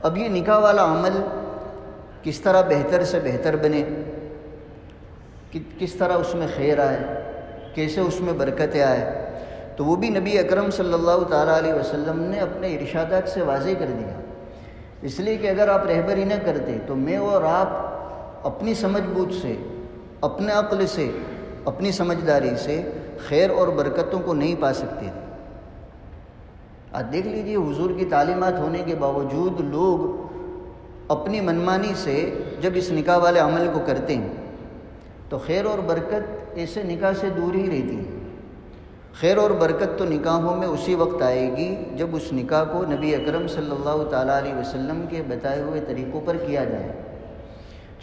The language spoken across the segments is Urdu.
اب یہ نکاح والا عمل کس طرح بہتر سے بہتر بنے، کس طرح اس میں خیر آئے، کیسے اس میں برکتیں آئے، تو وہ بھی نبی اکرم صلی اللہ تعالیٰ علیہ وسلم نے اپنے ارشادات سے واضح کر دیا۔ اس لیے کہ اگر آپ رہبری نہ کرتے تو میں اور آپ اپنی سمجھ بوجھ سے، اپنے عقل سے، اپنی سمجھداری سے خیر اور برکتوں کو نہیں پا سکتے تھے۔ آج دیکھ لیجئے حضور کی تعلیمات ہونے کے باوجود لوگ اپنی منمانی سے جب اس نکاح والے عمل کو کرتے ہیں تو خیر اور برکت ایسے نکاح سے دور ہی رہتی ہے۔ خیر اور برکت تو نکاحوں میں اسی وقت آئے گی جب اس نکاح کو نبی اکرم صلی اللہ تعالیٰ علیہ وسلم کے بتائے ہوئے طریقوں پر کیا جائے۔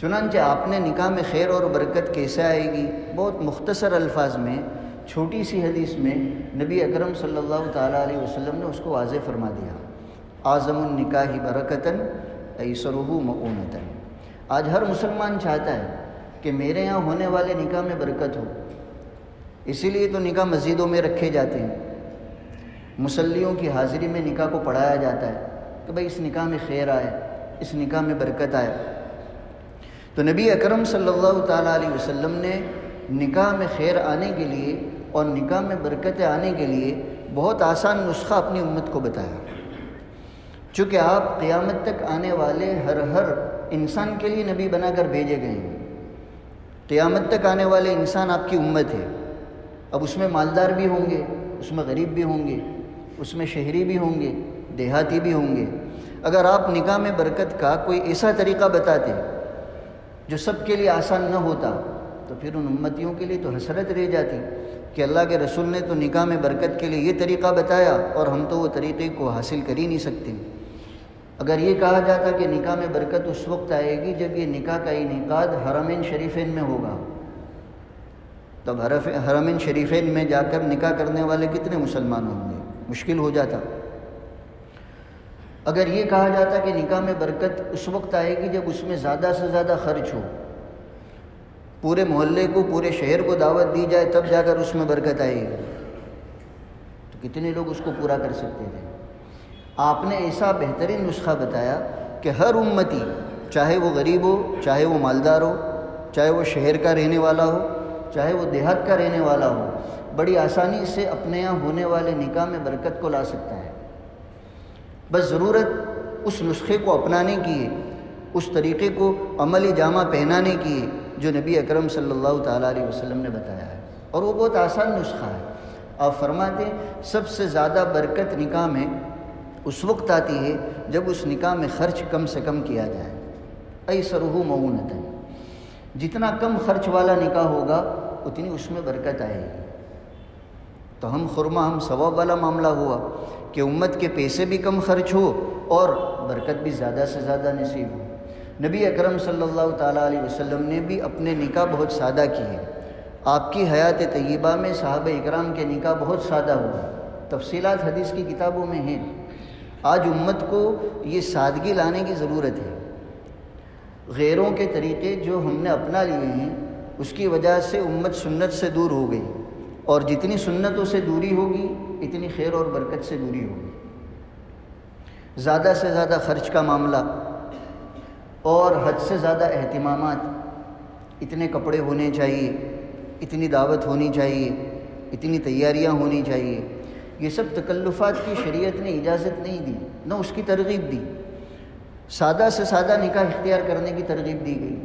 چنانچہ آپ نے نکاح میں خیر اور برکت کیسے آئے گی، بہت مختصر الفاظ میں چھوٹی سی حدیث میں نبی اکرم صلی اللہ تعالیٰ علیہ وسلم نے اس کو واضح فرما دیا۔ اعظم النکاح برکتاً ایسرہ مؤونتاً۔ آج ہر مسلمان چاہتا ہے کہ میرے یہاں ہونے والے نکاح میں برکت ہو، اسی لیے تو نکاح مسجدوں میں رکھے جاتے ہیں، مصلیوں کی حاضری میں نکاح کو پڑھایا جاتا ہے کہ بھئی اس نکاح میں خیر آئے، اس نکاح میں برکت آئے۔ تو نبی اکرم صلی اللہ تعالیٰ علیہ وسلم نے نکاح میں خیر آنے کے لیے اور نکاح میں برکتیں آنے کے لیے بہت آسان نسخہ اپنی امت کو بتایا۔ چونکہ آپ قیامت تک آنے والے ہر انسان کے لیے نبی بنا کر بھیجے گئے ہیں۔ قیامت تک آنے والے انسان آپ کی امت ہے۔ اب اس میں مالدار بھی ہوں گے، اس میں غریب بھی ہوں گے، اس میں شہری بھی ہوں گے، دیہاتی بھی ہوں گے۔ اگر آپ نکاح میں برکت کا کوئی ایسا طریقہ بتاتے جو سب کے لیے آسان نہ ہوتا تو پھر ان امتیوں کے لیے تو حسرت رہ جاتی کہ اللہ کے رسول نے تو نکاح میں برکت کے لیے یہ طریقہ بتایا اور ہم تو وہ طریقے کو حاصل کر ہی نہیں سکتے۔ اگر یہ کہا جاتا کہ نکاح میں برکت اس وقت آئے گی جب یہ نکاح کا انعقاد حرمین شریفین میں ہوگا، تب حرمین شریفین میں جا کر نکاح کرنے والے کتنے مسلمان ہوں گے، مشکل ہو جاتا۔ اگر یہ کہا جاتا کہ نکاح میں برکت اس وقت آئے گی جب اس میں زیادہ سے زیادہ خرچ ہو، پورے محلے کو، پورے شہر کو دعوت دی جائے تب جا کر اس میں برکت آئے گی، تو کتنے لوگ اس کو پورا کر سکتے تھے۔ آپ نے ایسا بہترین نسخہ بتایا کہ ہر امتی، چاہے وہ غریب ہو، چاہے وہ مالدار ہو، چاہے وہ شہر کا رہنے والا ہو، چاہے وہ دیہات کا رہنے والا ہو، بڑی آسانی سے اپنے یہاں ہونے والے نکاح میں برکت کو لا سکتا ہے۔ بس ضرورت اس نسخے کو اپنانے کی ہے، اس طریقے کو عملی جامہ پہنانے کی ہے جو نبی اکرم صلی اللہ تعالیٰ علیہ وسلم نے بتایا ہے، اور وہ بہت آسان نسخہ ہے۔ آپ فرماتے ہیں سب سے زیادہ برکت نکاح میں اس وقت آتی ہے جب اس نکاح میں خرچ کم سے کم کیا جائے۔ ایسرہ مؤونتاً، جتنا کم خرچ والا نکاح ہوگا اتنی اس میں برکت آئے گی۔ تو ہم خرما ہم ثواب والا معاملہ ہوا کہ امت کے پیسے بھی کم خرچ ہو اور برکت بھی زیادہ سے زیادہ نصیب ہو۔ نبی اکرم صلی اللہ تعالیٰ علیہ وسلم نے بھی اپنے نکاح بہت سادہ کیے۔ آپ کی حیات طیبہ میں صحابہ اکرام کے نکاح بہت سادہ ہوا، تفصیلات حدیث کی کتابوں میں ہیں۔ آج امت کو یہ سادگی لانے کی ضرورت ہے۔ غیروں کے طریقے جو ہم نے اپنا لیے ہیں اس کی وجہ سے امت سنت سے دور ہو گئی، اور جتنی سنتوں سے دوری ہوگی اتنی خیر اور برکت سے دوری ہوگی۔ زیادہ سے زیادہ خرچ کا معاملہ اور حد سے زیادہ اہتمامات، اتنے کپڑے ہونے چاہیے، اتنی دعوت ہونی چاہیے، اتنی تیاریاں ہونی چاہیے، یہ سب تکلفات کی شریعت نے اجازت نہیں دی، نہ اس کی ترغیب دی۔ سادہ سے سادہ نکاح اختیار کرنے کی ترغیب دی گئی۔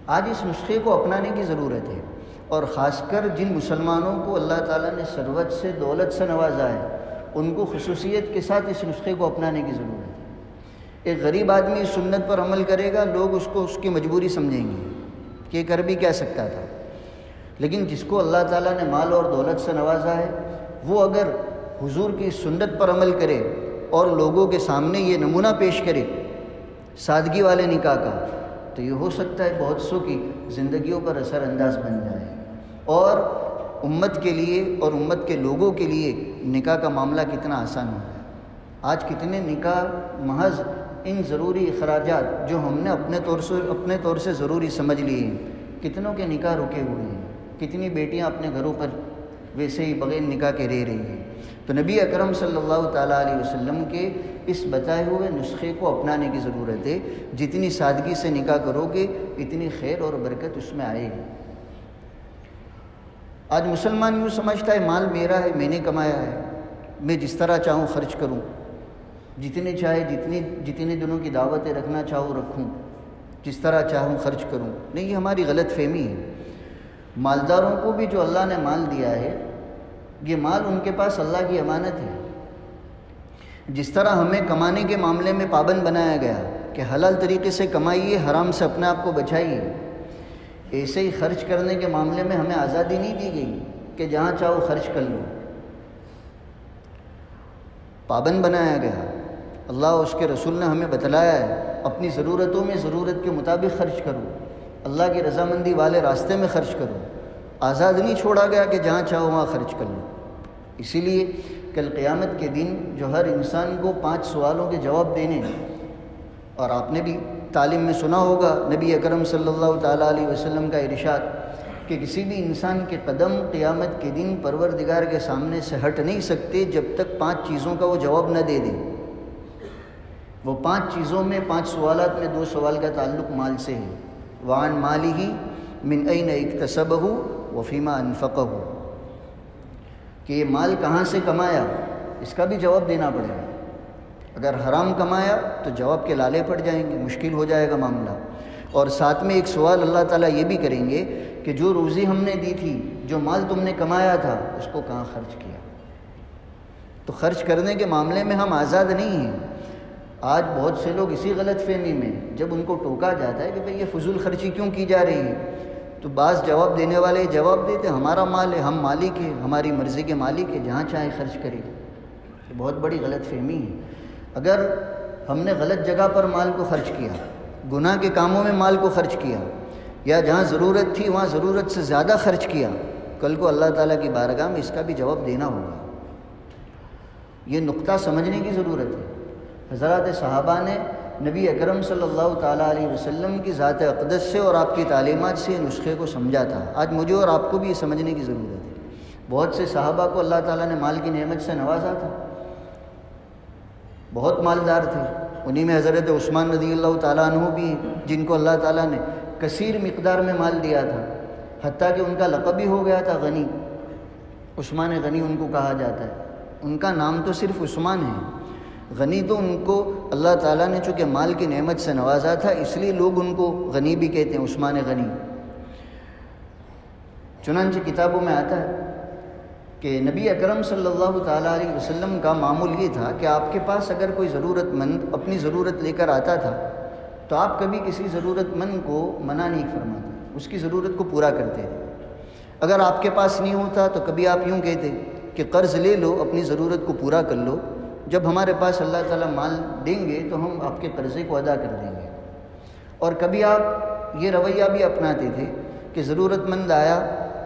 آج اس نسخے کو اپنانے کی ضرورت ہے، اور خاص کر جن مسلمانوں کو اللہ تعالیٰ نے ثروت سے، دولت سے نوازا ہے، ان کو خصوصیت کے ساتھ اس نسخے کو اپنانے کی ضرورت ہے۔ ایک غریب آدمی اس سنت پر عمل کرے گا، لوگ اس کو اس کی مجبوری سمجھیں گے کہ یہ کر بھی کیا سکتا تھا، لیکن جس کو اللہ تعالیٰ نے مال اور دولت سے نوازا ہے وہ اگر حضور کی سنت پر عمل کرے اور لوگوں کے سامنے یہ نمونہ پیش کرے سادگی والے نکاح کا، تو یہ ہو سکتا ہے بہت سو کی زندگیوں پر اثر انداز بن جائے، اور امت کے لیے اور امت کے لوگوں کے لیے نکاح کا معاملہ کتنا آسان ہو جائے۔ آج کتنے نکاح محض ان ضروری اخراجات جو ہم نے اپنے طور سے ضروری سمجھ لیے ہیں، کتنوں کے نکاح رکے ہوئے ہیں، کتنی بیٹیاں اپنے گھروں پر ویسے ہی بغیر نکاح کے رہ رہی ہیں۔ تو نبی اکرم صلی اللہ تعالیٰ علیہ وسلم کے اس بتائے ہوئے نسخے کو اپنانے کی ضرورت ہے۔ جتنی سادگی سے نکاح کرو گے اتنی خیر اور برکت اس میں آئے گی۔ آج مسلمان یوں سمجھتا ہے مال میرا ہے، میں نے کمایا ہے، میں جس طرح چاہوں خرچ کروں، جتنے چاہے جتنے دنوں کی دعوتیں رکھنا چاہوں رکھوں، جس طرح چاہوں خرچ کروں۔ نہیں، یہ ہماری غلط فہمی ہے۔ مالداروں کو بھی جو اللہ نے مال دیا ہے، یہ مال ان کے پاس اللہ کی امانت ہے۔ جس طرح ہمیں کمانے کے معاملے میں پابند بنایا گیا کہ حلال طریقے سے کمائیے، حرام سے اپنے آپ کو بچائیے، ایسے ہی خرچ کرنے کے معاملے میں ہمیں آزادی نہیں دی گئی کہ جہاں چاہو خرچ کر لو۔ پابند بنایا گیا۔ اللہ اور اس کے رسول نے ہمیں بتلایا ہے اپنی ضرورتوں میں ضرورت کے مطابق خرچ کرو، اللہ کی رضامندی والے راستے میں خرچ کرو۔ آزاد نہیں چھوڑا گیا کہ جہاں چاہو وہاں خرچ کر لو۔ اسی لیے کل قیامت کے دن جو ہر انسان کو 5 سوالوں کے جواب دینے ہیں، اور آپ نے بھی تعلیم میں سنا ہوگا نبی اکرم صلی اللہ تعالیٰ علیہ وسلم کا ارشاد کہ کسی بھی انسان کے قدم قیامت کے دن پروردگار کے سامنے سے ہٹ نہیں سکتے جب تک 5 چیزوں کا وہ جواب نہ دے دیں۔ وہ 5 چیزوں میں 5 سوالات میں 2 سوال کا تعلق مال سے ہے۔ وعن مالہ من این اکتسبہ وفیما انفقہ، کہ یہ مال کہاں سے کمایا، اس کا بھی جواب دینا پڑے گا۔ اگر حرام کمایا تو جواب کے لالے پڑ جائیں گے، مشکل ہو جائے گا معاملہ۔ اور ساتھ میں ایک سوال اللہ تعالیٰ یہ بھی کریں گے کہ جو روزی ہم نے دی تھی، جو مال تم نے کمایا تھا، اس کو کہاں خرچ کیا۔ تو خرچ کرنے کے معاملے میں ہم آزاد نہیں ہیں۔ آج بہت سے لوگ اسی غلط فہمی میں، جب ان کو ٹوکا جاتا ہے کہ بھئی یہ فضول خرچی کیوں کی جا رہی ہے، تو بعض جواب دینے والے جواب دیتے ہمارا مال ہے، ہم مالک ہیں، ہماری مرضی کے مالک ہیں، جہاں چاہے خرچ کریں۔ یہ بہت بڑی غلط فہمی ہے۔ اگر ہم نے غلط جگہ پر مال کو خرچ کیا، گناہ کے کاموں میں مال کو خرچ کیا، یا جہاں ضرورت تھی وہاں ضرورت سے زیادہ خرچ کیا، کل کو اللہ تعالیٰ کی بارگاہ میں اس کا بھی جواب دینا ہوگا۔ یہ نقطہ سمجھنے کی ضرورت ہے۔ حضرات صحابہ نے نبی اکرم صلی اللہ تعالیٰ علیہ وسلم کی ذات اقدس سے اور آپ کی تعلیمات سے نسخے کو سمجھا تھا۔ آج مجھے اور آپ کو بھی یہ سمجھنے کی ضرورت ہے۔ بہت سے صحابہ کو اللہ تعالیٰ نے مال کی نعمت سے نوازا تھا، بہت مالدار تھے۔ انہی میں حضرت عثمان رضی اللہ تعالیٰ عنہ بھی، جن کو اللہ تعالیٰ نے کثیر مقدار میں مال دیا تھا، حتیٰ کہ ان کا لقب بھی ہو گیا تھا غنی۔ عثمان غنی ان کو کہا جاتا ہے۔ ان کا نام تو صرف عثمان ہے، غنی تو ان کو اللہ تعالیٰ نے چونکہ مال کی نعمت سے نوازا تھا، اس لیے لوگ ان کو غنی بھی کہتے ہیں، عثمان غنی۔ چنانچہ کتابوں میں آتا ہے کہ نبی اکرم صلی اللہ تعالیٰ علیہ وسلم کا معمول یہ تھا کہ آپ کے پاس اگر کوئی ضرورت مند اپنی ضرورت لے کر آتا تھا تو آپ کبھی کسی ضرورت مند کو منع نہیں فرماتے، اس کی ضرورت کو پورا کرتے تھے۔ اگر آپ کے پاس نہیں ہوتا تو کبھی آپ یوں کہتے کہ قرض لے لو، اپنی ضرورت کو پورا کر لو، جب ہمارے پاس اللہ تعالیٰ مال دیں گے تو ہم آپ کے قرضے کو ادا کر دیں گے۔ اور کبھی آپ یہ رویہ بھی اپناتے تھے کہ ضرورت مند آیا،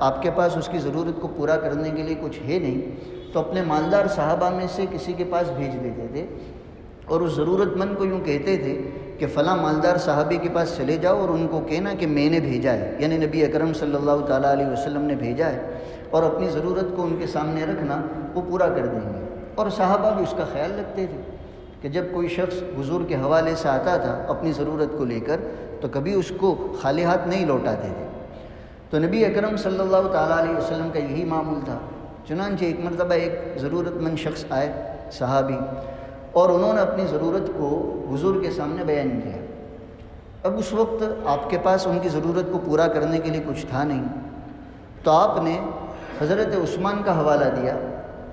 آپ کے پاس اس کی ضرورت کو پورا کرنے کے لیے کچھ ہے نہیں، تو اپنے مالدار صحابہ میں سے کسی کے پاس بھیج دیتے تھے، اور اس ضرورت مند کو یوں کہتے تھے کہ فلاں مالدار صحابی کے پاس چلے جاؤ اور ان کو کہنا کہ میں نے بھیجا ہے، یعنی نبی اکرم صلی اللہ تعالیٰ علیہ وسلم نے بھیجا ہے، اور اپنی ضرورت کو ان کے سامنے رکھنا، وہ پورا کر دیں گے۔ اور صحابہ بھی اس کا خیال رکھتے تھے کہ جب کوئی شخص حضور کے حوالے سے آتا تھا اپنی ضرورت کو لے کر تو کبھی اس کو خالی ہاتھ نہیں لوٹاتے تھے۔ تو نبی اکرم صلی اللہ تعالیٰ علیہ وسلم کا یہی معمول تھا۔ چنانچہ ایک مرتبہ ایک ضرورت مند شخص آئے، صحابی، اور انہوں نے اپنی ضرورت کو حضور کے سامنے بیان کیا۔ اب اس وقت آپ کے پاس ان کی ضرورت کو پورا کرنے کے لیے کچھ تھا نہیں، تو آپ نے حضرت عثمان کا حوالہ دیا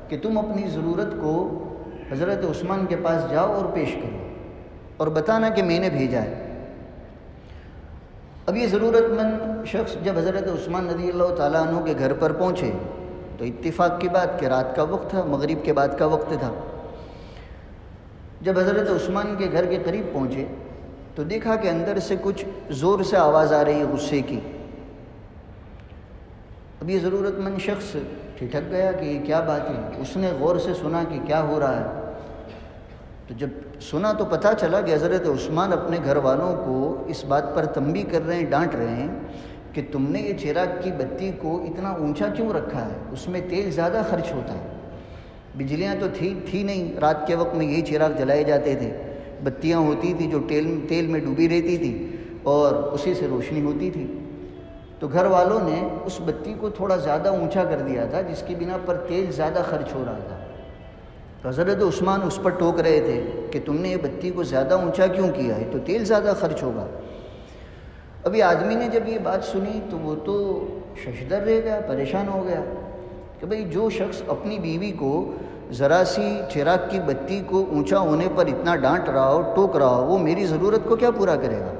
کہ تم اپنی ضرورت کو حضرت عثمان کے پاس جاؤ اور پیش کرو اور بتانا کہ میں نے بھیجا ہے۔ اب یہ ضرورت مند شخص جب حضرت عثمان رضی اللہ تعالیٰ عنہ کے گھر پر پہنچے تو اتفاق کی بات کہ رات کا وقت تھا، مغرب کے بعد کا وقت تھا۔ جب حضرت عثمان کے گھر کے قریب پہنچے تو دیکھا کہ اندر سے کچھ زور سے آواز آ رہی ہے غصے کی۔ اب یہ ضرورت مند شخص ٹھٹک گیا کہ یہ کیا بات ہے۔ اس نے غور سے سنا کہ کیا ہو رہا ہے، تو جب سنا تو پتہ چلا کہ حضرت عثمان اپنے گھر والوں کو اس بات پر تنبیہ کر رہے ہیں، ڈانٹ رہے ہیں کہ تم نے یہ چراغ کی بتی کو اتنا اونچا کیوں رکھا ہے، اس میں تیل زیادہ خرچ ہوتا ہے۔ بجلیاں تو تھی نہیں، رات کے وقت میں یہی چراغ جلائے جاتے تھے، بتیاں ہوتی تھی جو تیل میں ڈوبی رہتی تھی اور اسی سے روشنی ہوتی تھی۔ تو گھر والوں نے اس بتی کو تھوڑا زیادہ اونچا کر دیا تھا، جس کی بنا پر تیل زیادہ خرچ ہو رہا تھا۔ تو حضرت عثمان اس پر ٹوک رہے تھے کہ تم نے یہ بتی کو زیادہ اونچا کیوں کیا ہے، تو تیل زیادہ خرچ ہوگا۔ ابھی آدمی نے جب یہ بات سنی تو وہ تو ششدر رہ گیا، پریشان ہو گیا کہ بھئی جو شخص اپنی بیوی کو ذرا سی چراغ کی بتی کو اونچا ہونے پر اتنا ڈانٹ رہا ہو، ٹوک رہا ہو، وہ میری ضرورت کو کیا پورا کرے گا؟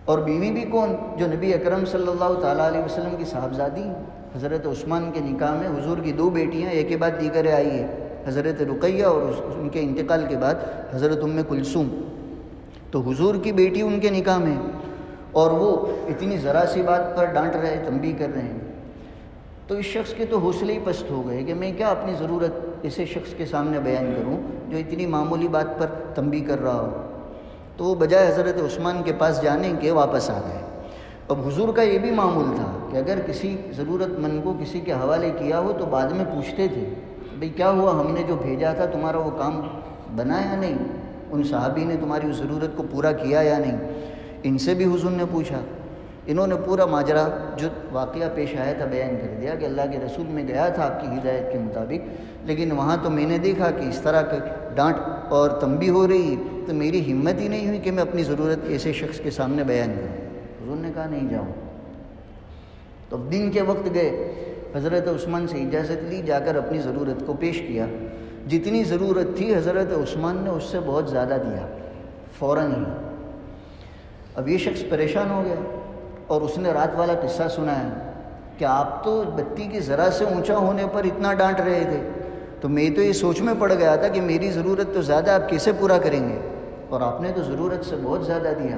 اور بیوی بھی کون؟ جو نبی اکرم صلی اللہ تعالیٰ علیہ وسلم کی صاحبزادی حضرت عثمان کے نکاح میں حضور کی 2 بیٹیاں ایک کے بعد دیگر آئی ہے، حضرت رقیہ اور ان کے انتقال کے بعد حضرت ام کلثوم۔ تو حضور کی بیٹی ان کے نکاح میں، اور وہ اتنی ذرا سی بات پر ڈانٹ رہے، تنبیہ کر رہے ہیں۔ تو اس شخص کے تو حوصلے ہی پست ہو گئے کہ میں کیا اپنی ضرورت اسے شخص کے سامنے بیان کروں جو اتنی معمولی بات پر تنبیہ کر رہا ہو۔ تو وہ بجائے حضرت عثمان کے پاس جانے کے واپس آ گئے۔ اب حضور کا یہ بھی معمول تھا کہ اگر کسی ضرورت مند کو کسی کے حوالے کیا ہو تو بعد میں پوچھتے تھے بھئی کیا ہوا، ہم نے جو بھیجا تھا تمہارا وہ کام بنا یا نہیں، ان صحابی نے تمہاری اس ضرورت کو پورا کیا یا نہیں۔ ان سے بھی حضور نے پوچھا، انہوں نے پورا ماجرا جو واقعہ پیش آیا تھا بیان کر دیا کہ اللہ کے رسول میں گیا تھا آپ کی ہدایت کے مطابق، لیکن وہاں تو میں نے دیکھا کہ اس طرح کا ڈانٹ اور تنبیہ ہو رہی، تو میری ہمت ہی نہیں ہوئی کہ میں اپنی ضرورت ایسے شخص کے سامنے بیان کروں۔ حضور نے کہا نہیں جاؤ۔ تو دن کے وقت گئے، حضرت عثمان سے اجازت لی، جا کر اپنی ضرورت کو پیش کیا۔ جتنی ضرورت تھی حضرت عثمان نے اس سے بہت زیادہ دیا فوراً ہی۔ اب یہ شخص پریشان ہو گیا اور اس نے رات والا قصہ سنایا کہ آپ تو بتی کی ذرا سے اونچا ہونے پر اتنا ڈانٹ رہے تھے، تو میں تو یہ سوچ میں پڑ گیا تھا کہ میری ضرورت تو زیادہ آپ کیسے پورا کریں گے، اور آپ نے تو ضرورت سے بہت زیادہ دیا۔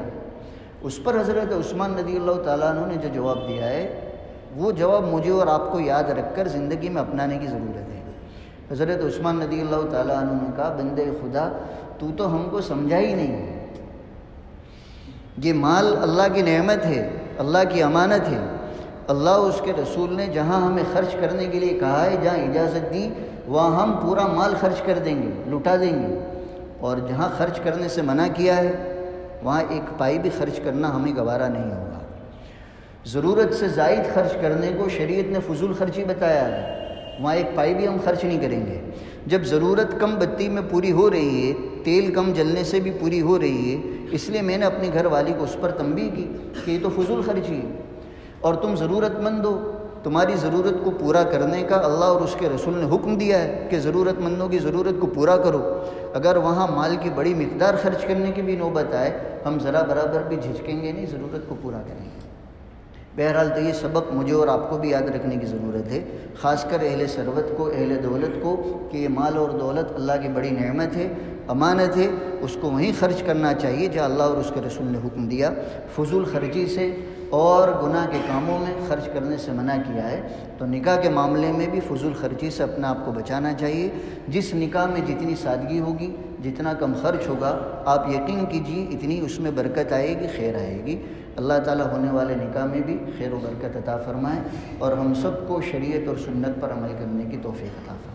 اس پر حضرت عثمان رضی اللہ تعالیٰ عنہ نے جو جواب دیا ہے وہ جواب مجھے اور آپ کو یاد رکھ کر زندگی میں اپنانے کی ضرورت ہے۔ حضرت عثمان رضی اللہ تعالیٰ عنہ نے کہا بندے خدا تو ہم کو سمجھا ہی نہیں، یہ مال اللہ کی نعمت ہے، اللہ کی امانت ہے، اللہ اس کے رسول نے جہاں ہمیں خرچ کرنے کے لیے کہا ہے، جہاں اجازت دی وہاں ہم پورا مال خرچ کر دیں گے، لٹا دیں گے، اور جہاں خرچ کرنے سے منع کیا ہے وہاں ایک پائی بھی خرچ کرنا ہمیں گوارا نہیں ہوگا۔ ضرورت سے زائد خرچ کرنے کو شریعت نے فضول خرچی بتایا ہے، وہاں ایک پائی بھی ہم خرچ نہیں کریں گے۔ جب ضرورت کم بتی میں پوری ہو رہی ہے، تیل کم جلنے سے بھی پوری ہو رہی ہے، اس لیے میں نے اپنی گھر والی کو اس پر تنبیہ کی کہ یہ تو فضول خرچی ہے، اور تم ضرورت مند ہو، تمہاری ضرورت کو پورا کرنے کا اللہ اور اس کے رسول نے حکم دیا ہے کہ ضرورت مندوں کی ضرورت کو پورا کرو۔ اگر وہاں مال کی بڑی مقدار خرچ کرنے کی بھی نوبت آئے، ہم ذرا برابر بھی جھجکیں گے نہیں، ضرورت کو پورا کریں گے۔ بہرحال تو یہ سبق مجھے اور آپ کو بھی یاد رکھنے کی ضرورت ہے، خاص کر اہل ثروت کو، اہل دولت کو، کہ یہ مال اور دولت اللہ کی بڑی نعمت ہے، امانت ہے، اس کو وہیں خرچ کرنا چاہیے جہاں اللہ اور اس کے رسول نے حکم دیا۔ فضول خرچی سے اور گناہ کے کاموں میں خرچ کرنے سے منع کیا ہے، تو نکاح کے معاملے میں بھی فضول خرچی سے اپنا آپ کو بچانا چاہیے۔ جس نکاح میں جتنی سادگی ہوگی، جتنا کم خرچ ہوگا، آپ یقین کیجیے اتنی اس میں برکت آئے گی، خیر آئے گی۔ اللہ تعالیٰ ہونے والے نکاح میں بھی خیر و برکت عطا فرمائے، اور ہم سب کو شریعت اور سنت پر عمل کرنے کی توفیق عطا فرمائے۔